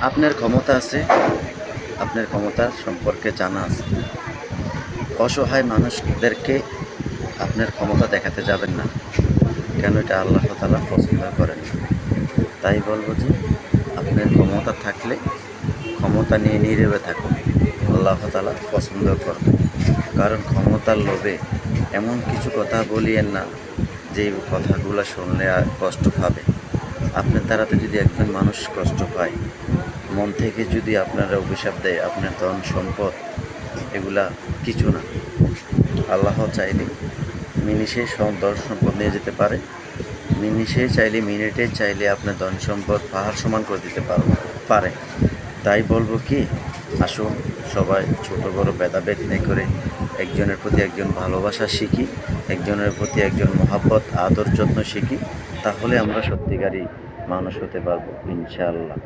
আপনার ক্ষমতা আছে, আপনার ক্ষমতার সম্পর্কে জানা আছে। অসহায় মানুষদেরকে আপনার ক্ষমতা দেখাতে যাবেন না, কেন এটা আল্লাহ তাআলা পছন্দ করেন না। তাই বলবো যে আপনার ক্ষমতা থাকলে ক্ষমতা নিয়ে নীরবে থাকুন, আল্লাহ তাআলা পছন্দ করবেন। কারণ ক্ষমতার লোভে এমন কিছু কথা বলিয়েন না যে কথাগুলো শুনলে আর কষ্ট পাবে। আপনার দ্বারাতে যদি একজন মানুষ কষ্ট পায়, মন থেকে যদি আপনারা অভিশাপ দেয়, আপনার ধন সম্পদ এগুলা কিছু না। আল্লাহ চাইলে মিনিষে ধন সম্পদ নিয়ে যেতে পারে, মিনিষে চাইলে মিনিটে চাইলে আপনার ধন সম্পদ পাহাড় সমান করে দিতে পারে। তাই বলবো কি, আসুন সবাই ছোট বড় ভেদাভেদ না করে একজনের প্রতি একজন ভালোবাসা শিখি, একজনের প্রতি একজন মহাব্বত আদর যত্ন শিখি। তাহলে আমরা সত্যিকারই মানুষ হতে পারবো ইনশাআল্লাহ।